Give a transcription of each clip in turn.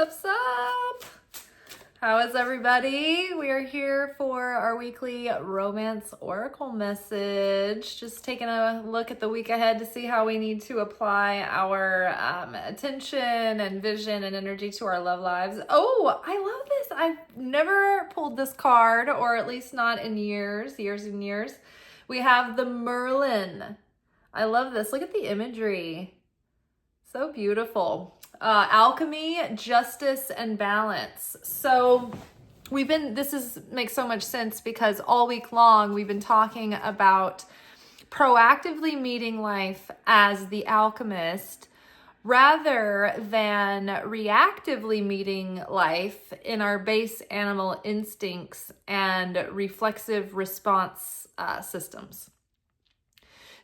Sup? How is everybody? We are here for our weekly romance oracle message. Just taking a look at the week ahead to see how we need to apply our attention and vision and energy to our love lives. Oh, I love this. I've never pulled this card, or at least not in years and years. We have the Merlin. I love this. Look at the imagery. So beautiful. Alchemy, justice, and balance. So makes so much sense because all week long we've been talking about proactively meeting life as the alchemist rather than reactively meeting life in our base animal instincts and reflexive response systems.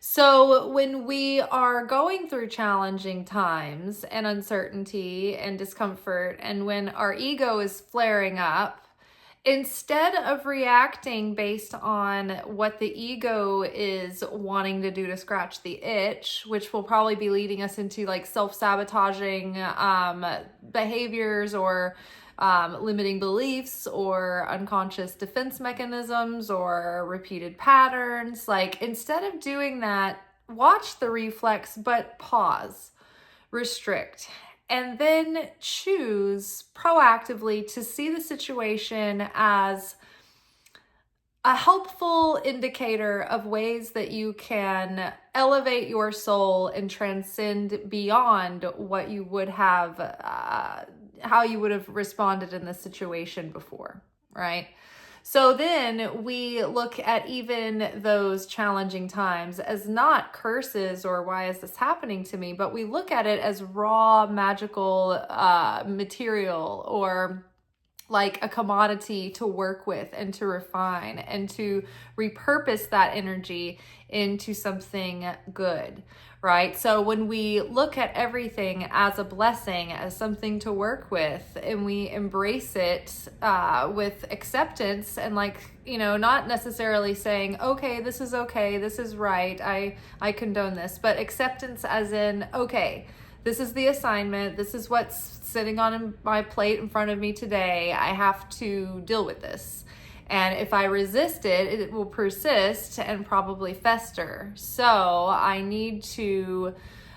So when we are going through challenging times and uncertainty and discomfort, and when our ego is flaring up, instead of reacting based on what the ego is wanting to do to scratch the itch, which will probably be leading us into like self-sabotaging behaviors or limiting beliefs or unconscious defense mechanisms or repeated patterns. Like, instead of doing that, watch the reflex, but pause, restrict, and then choose proactively to see the situation as a helpful indicator of ways that you can elevate your soul and transcend beyond what you would have how you would have responded in this situation before, right? So then we look at even those challenging times as not curses or why is this happening to me, but we look at it as raw magical material or like a commodity to work with and to refine and to repurpose that energy into something good, right? So when we look at everything as a blessing, as something to work with, and we embrace it with acceptance and not necessarily saying, okay, this is right, I condone this, but acceptance as in, okay, this is the assignment, this is what's sitting on my plate in front of me today, I have to deal with this. And if I resist it, it will persist and probably fester. So I need to,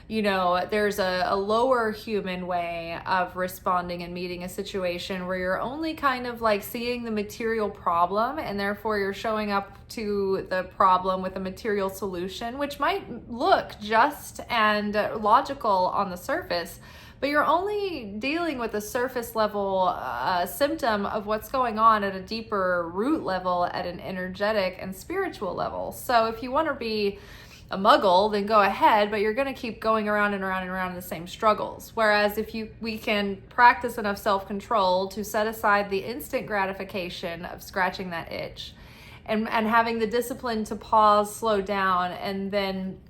there's a lower human way of responding and meeting a situation where you're only kind of like seeing the material problem, and therefore you're showing up to the problem with a material solution, which might look just and logical on the surface, but you're only dealing with a surface level symptom of what's going on at a deeper root level, at an energetic and spiritual level. So if you want to be a muggle, then go ahead, but you're going to keep going around and around and around the same struggles. Whereas if we can practice enough self-control to set aside the instant gratification of scratching that itch and having the discipline to pause, slow down, and then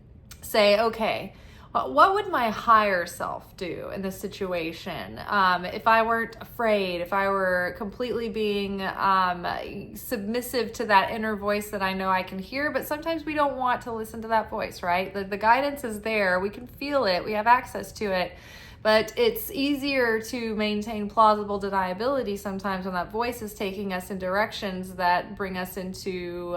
say, okay, what would my higher self do in this situation? If I weren't afraid, if I were completely being submissive to that inner voice that I know I can hear, but sometimes we don't want to listen to that voice, right? The guidance is there. We can feel it. We have access to it. But it's easier to maintain plausible deniability sometimes when that voice is taking us in directions that bring us into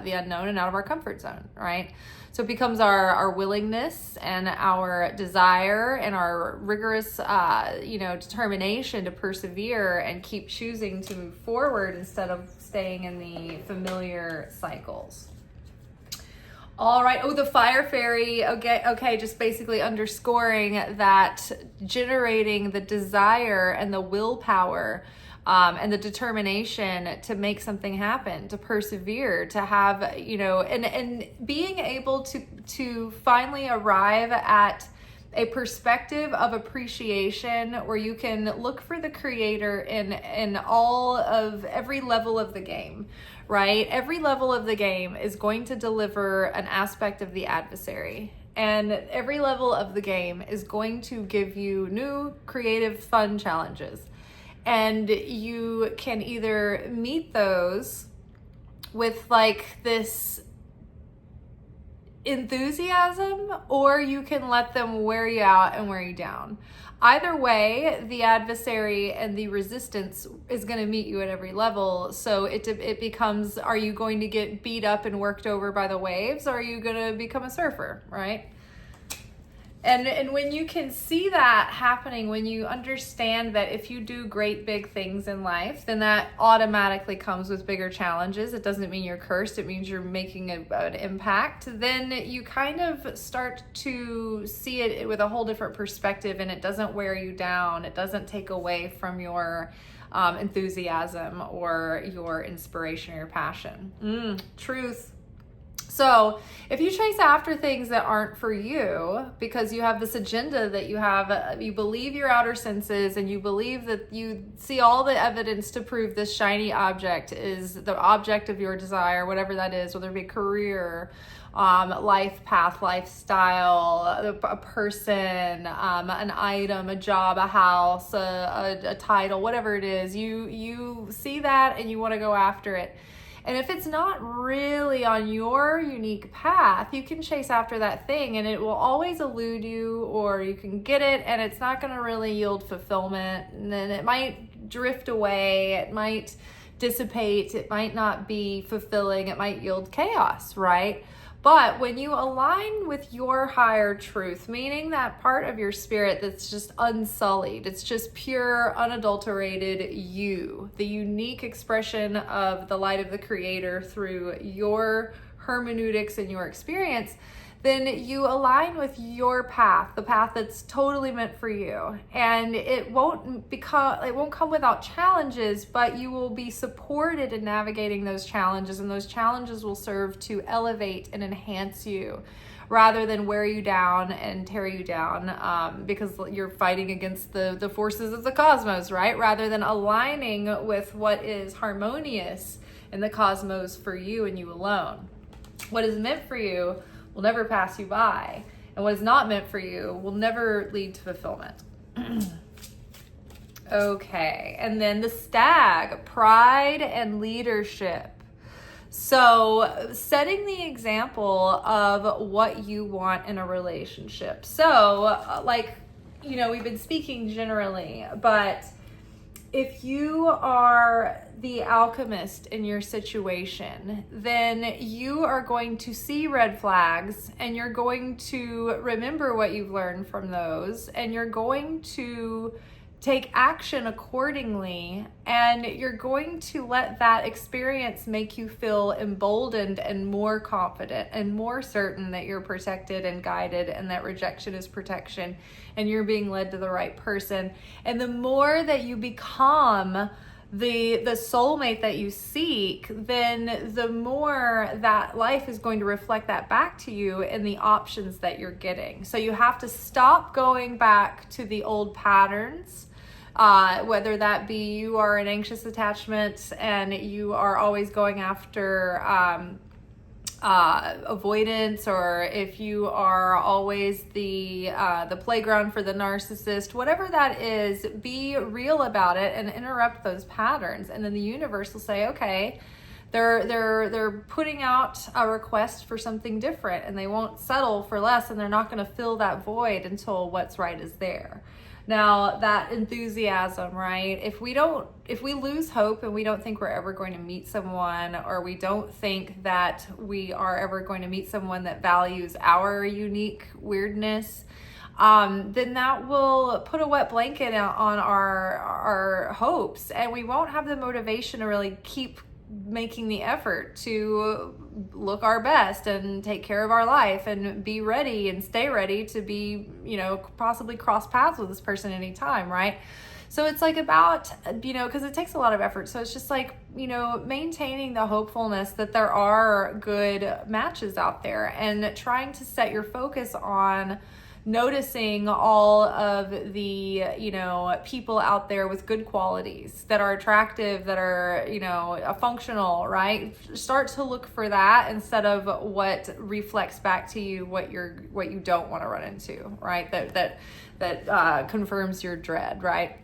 the unknown and out of our comfort zone, right? So it becomes our willingness and our desire and our rigorous, determination to persevere and keep choosing to move forward instead of staying in the familiar cycles. All right. Oh, the fire fairy. Okay. Just basically underscoring that generating the desire and the willpower and the determination to make something happen, to persevere, to have, and being able to finally arrive at a perspective of appreciation where you can look for the creator in all of every level of the game, right? Every level of the game is going to deliver an aspect of the adversary. And every level of the game is going to give you new, creative, fun challenges. And you can either meet those with like this enthusiasm, or you can let them wear you out and wear you down. either way, the adversary and the resistance is going to meet you at every level. So it becomes, are you going to get beat up and worked over by the waves, or are you going to become a surfer, right? And when you can see that happening, when you understand that if you do great big things in life, then that automatically comes with bigger challenges. It doesn't mean you're cursed. It means you're making an impact. Then you kind of start to see it with a whole different perspective, and it doesn't wear you down. It doesn't take away from your enthusiasm or your inspiration or your passion. Truth. So if you chase after things that aren't for you because you have this agenda that you have, you believe your outer senses, and you believe that you see all the evidence to prove this shiny object is the object of your desire, whatever that is, whether it be a career, life path, lifestyle, a person, an item, a job, a house, a title, whatever it is, you see that and you want to go after it. And if it's not really on your unique path, you can chase after that thing and it will always elude you, or you can get it and it's not going to really yield fulfillment. And then it might drift away. It might dissipate. It might not be fulfilling. It might yield chaos, right? But when you align with your higher truth, meaning that part of your spirit that's just unsullied, it's just pure, unadulterated you, the unique expression of the light of the Creator through your hermeneutics and your experience, then you align with your path, the path that's totally meant for you. And it won't come without challenges, but you will be supported in navigating those challenges, and those challenges will serve to elevate and enhance you rather than wear you down and tear you down, because you're fighting against the forces of the cosmos, right? Rather than aligning with what is harmonious in the cosmos for you and you alone. What is meant for you will never pass you by, and what is not meant for you will never lead to fulfillment. Okay, and then the stag, pride and leadership. So setting the example of what you want in a relationship. So we've been speaking generally, but if you are the alchemist in your situation, then you are going to see red flags, and you're going to remember what you've learned from those, and you're going to take action accordingly, and you're going to let that experience make you feel emboldened and more confident and more certain that you're protected and guided, and that rejection is protection, and you're being led to the right person. And the more that you become the soulmate that you seek, then the more that life is going to reflect that back to you in the options that you're getting. So you have to stop going back to the old patterns, whether that be you are an anxious attachment and you are always going after avoidance, or if you are always the playground for the narcissist, whatever that is, be real about it and interrupt those patterns. And then the universe will say, okay, they're putting out a request for something different, and they won't settle for less, and they're not going to fill that void until what's right is there. Now, that enthusiasm, right? If we lose hope and we don't think we're ever going to meet someone, or we don't think that we are ever going to meet someone that values our unique weirdness, then that will put a wet blanket on our hopes, and we won't have the motivation to really keep making the effort to look our best and take care of our life and be ready and stay ready to be, possibly cross paths with this person anytime, right? So it's about, because it takes a lot of effort. So it's just maintaining the hopefulness that there are good matches out there, and trying to set your focus on noticing all of the, people out there with good qualities that are attractive, that are, functional, right? Start to look for that instead of what reflects back to you what you don't want to run into, right? That confirms your dread, right?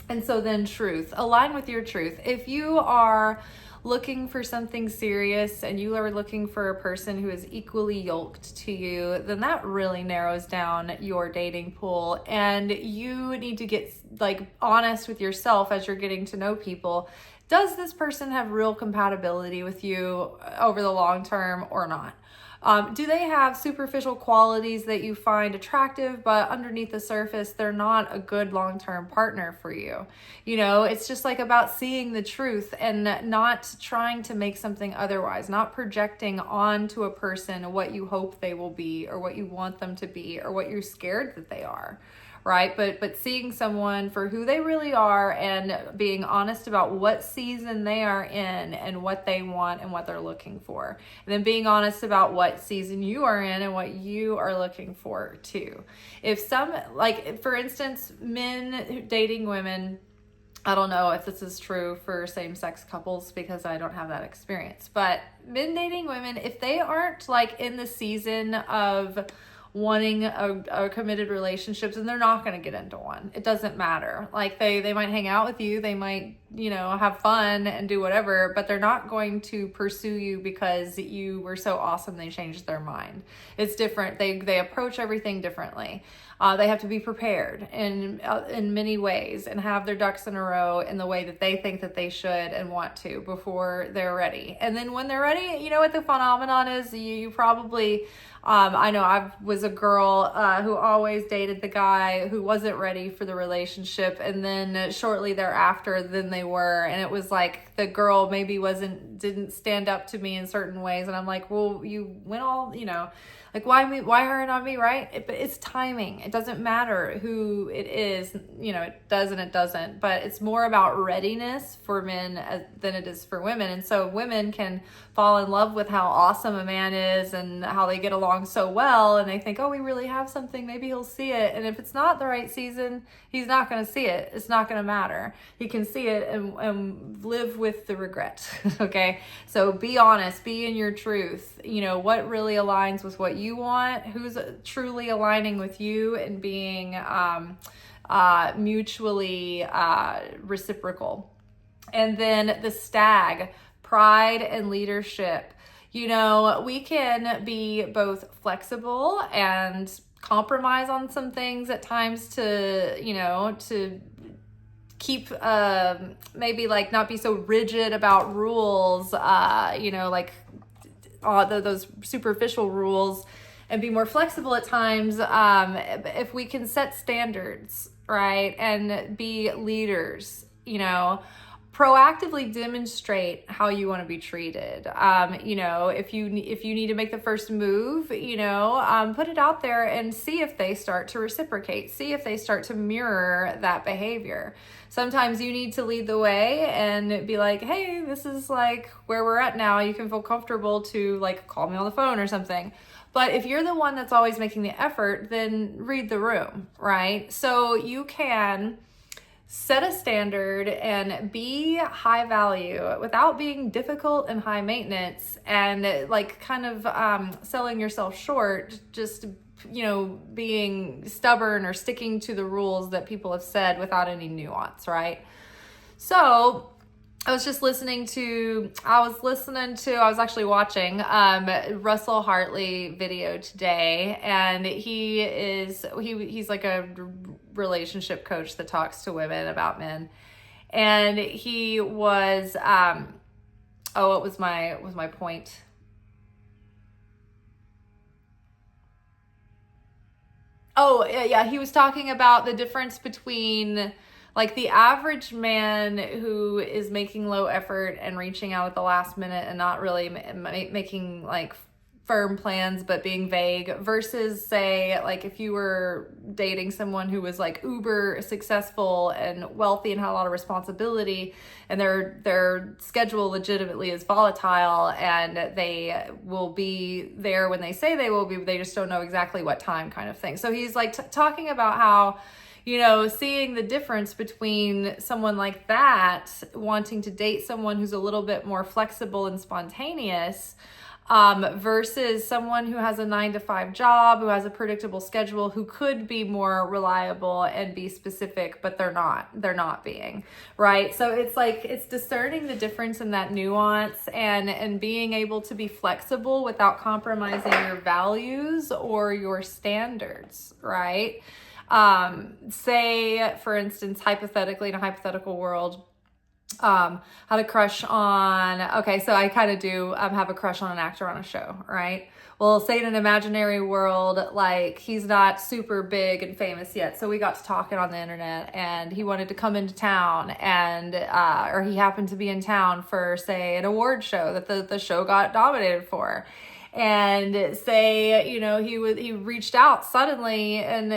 And so then truth, align with your truth. If you are looking for something serious and you are looking for a person who is equally yoked to you, then that really narrows down your dating pool. And you need to get like honest with yourself as you're getting to know people. Does this person have real compatibility with you over the long term or not? Do they have superficial qualities that you find attractive, but underneath the surface, they're not a good long-term partner for you? You know, it's just like about seeing the truth and not trying to make something otherwise, not projecting onto a person what you hope they will be or what you want them to be or what you're scared that they are. Right? But seeing someone for who they really are and being honest about what season they are in and what they want and what they're looking for. And then being honest about what season you are in and what you are looking for too. If some, like for instance, men dating women, I don't know if this is true for same-sex couples because I don't have that experience, but men dating women, if they aren't like in the season of wanting a committed relationships, and they're not going to get into one. It doesn't matter. Like they might hang out with you, they might, you know, have fun and do whatever, but they're not going to pursue you because you were so awesome they changed their mind. It's different. They approach everything differently. They have to be prepared in many ways and have their ducks in a row in the way that they think that they should and want to before they're ready. And then when they're ready, you know what the phenomenon is? You probably, I know I was a girl who always dated the guy who wasn't ready for the relationship, and then shortly thereafter, then they were, and it was like the girl maybe didn't stand up to me in certain ways, and I'm like, well, you went all, you know, like why me, why her and not me, right? But it's timing. It doesn't matter who it is, you know, it does and it doesn't, but it's more about readiness for men than it is for women. And so women can fall in love with how awesome a man is and how they get along so well, and they think, oh, we really have something, maybe he'll see it. And if it's not the right season, he's not going to see it. It's not going to matter. He can see it and live with the regret. Okay, so be honest, be in your truth. You know what really aligns with what you want, who's truly aligning with you, and being mutually reciprocal. And then the stag, pride and leadership. You know, we can be both flexible and compromise on some things at times to, you know, to keep maybe like not be so rigid about rules, you know, like those superficial rules, and be more flexible at times if we can set standards, right, and be leaders, you know. Proactively demonstrate how you want to be treated. You know, if you need to make the first move, you know, put it out there and see if they start to reciprocate. See if they start to mirror that behavior. Sometimes you need to lead the way and be like, hey, this is like where we're at now. You can feel comfortable to like call me on the phone or something. But if you're the one that's always making the effort, then read the room, right? So you can set a standard and be high value without being difficult and high maintenance and like kind of selling yourself short, just, you know, being stubborn or sticking to the rules that people have said without any nuance, right? So I was actually watching Russell Hartley video today, and he's like a relationship coach that talks to women about men, and he was what was my point? Oh yeah, he was talking about the difference between like the average man who is making low effort and reaching out at the last minute and not really making like firm plans but being vague, versus say like if you were dating someone who was like uber successful and wealthy and had a lot of responsibility, and their schedule legitimately is volatile and they will be there when they say they will be, they just don't know exactly what time, kind of thing. So he's like talking about how, you know, seeing the difference between someone like that wanting to date someone who's a little bit more flexible and spontaneous, versus someone who has a 9-to-5 job, who has a predictable schedule, who could be more reliable and be specific, but they're not being, right? So it's like, it's discerning the difference in that nuance and being able to be flexible without compromising your values or your standards, right? Say, for instance, hypothetically, in a hypothetical world, had a crush on, okay, so I kind of do have a crush on an actor on a show, right? Well, say in an imaginary world, like he's not super big and famous yet. So we got to talking on the internet and he wanted to come into town and, or he happened to be in town for, say, an award show that the show got nominated for. And say, he reached out suddenly and,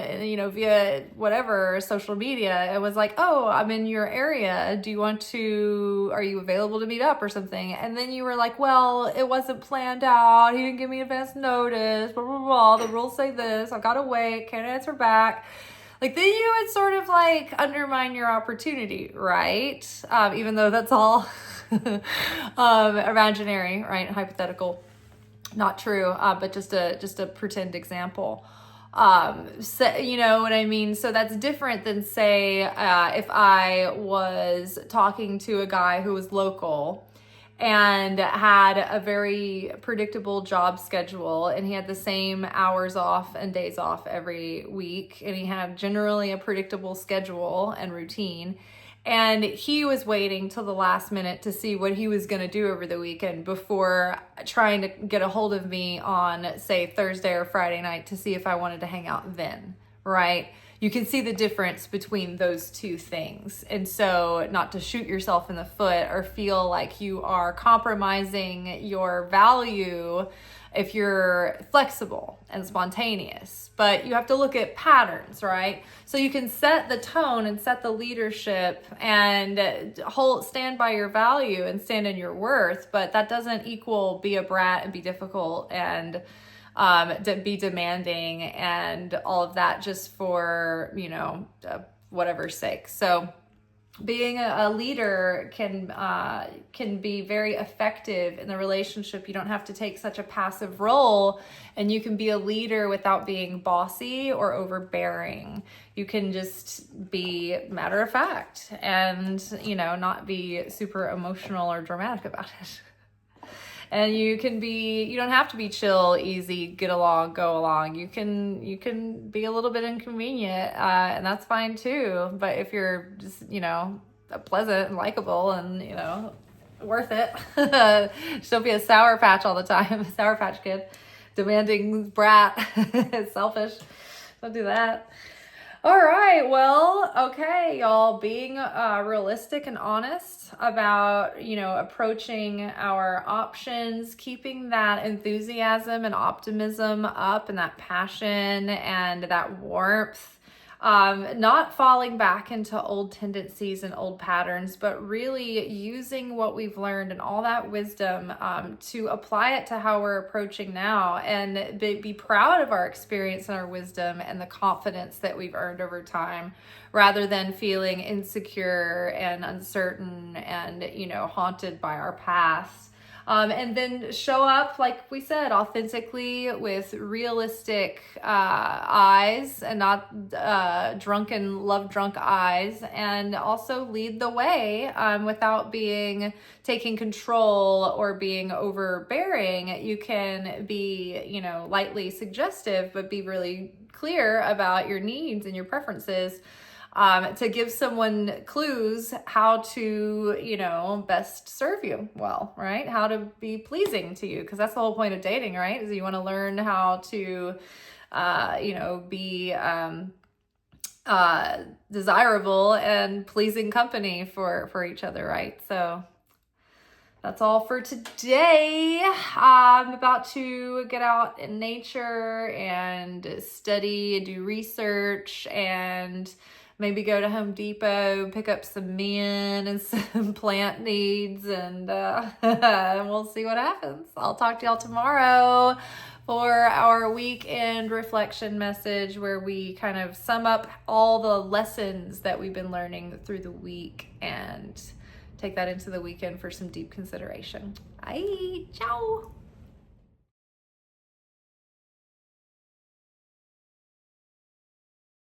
via whatever social media, and was like, oh, I'm in your area. Are you available to meet up or something? And then you were like, well, it wasn't planned out. He didn't give me advance notice, blah, blah, blah. The rules say this. I've got to wait. Can't answer back. Like, then you would sort of like undermine your opportunity, right? Even though that's all imaginary, right? Hypothetical. Not true, but just a pretend example. So, you know what I mean? So that's different than, say, if I was talking to a guy who was local and had a very predictable job schedule, and he had the same hours off and days off every week, and he had generally a predictable schedule and routine. And he was waiting till the last minute to see what he was going to do over the weekend before trying to get a hold of me on, say, Thursday or Friday night to see if I wanted to hang out then, right? You can see the difference between those two things. And so not to shoot yourself in the foot or feel like you are compromising your value if you're flexible and spontaneous, but you have to look at patterns, right? So you can set the tone and set the leadership and stand by your value and stand in your worth, but that doesn't equal be a brat and be difficult and be demanding and all of that just for, whatever's sake. So being a leader can be very effective in the relationship. You don't have to take such a passive role, and you can be a leader without being bossy or overbearing. You can just be matter of fact and, not be super emotional or dramatic about it. And you don't have to be chill, easy, get along, go along. You can be a little bit inconvenient, and that's fine too. But if you're just, pleasant and likable and, worth it, just don't be a sour patch all the time, sour patch kid, demanding brat, selfish. Don't do that. All right, well, okay, y'all, being realistic and honest about, approaching our options, keeping that enthusiasm and optimism up and that passion and that warmth, not falling back into old tendencies and old patterns, but really using what we've learned and all that wisdom to apply it to how we're approaching now, and be proud of our experience and our wisdom and the confidence that we've earned over time, rather than feeling insecure and uncertain and, haunted by our past. And then show up, like we said, authentically with realistic eyes and not love-drunk eyes, and also lead the way without taking control or being overbearing. You can be, lightly suggestive, but be really clear about your needs and your preferences. To give someone clues how to, best serve you well, right? How to be pleasing to you, because that's the whole point of dating, right? Is you want to learn how to, be desirable and pleasing company for each other, right? So that's all for today. I'm about to get out in nature and study and do research and maybe go to Home Depot, pick up some men and some plant needs, and we'll see what happens. I'll talk to y'all tomorrow for our weekend reflection message, where we kind of sum up all the lessons that we've been learning through the week and take that into the weekend for some deep consideration. Bye. Ciao.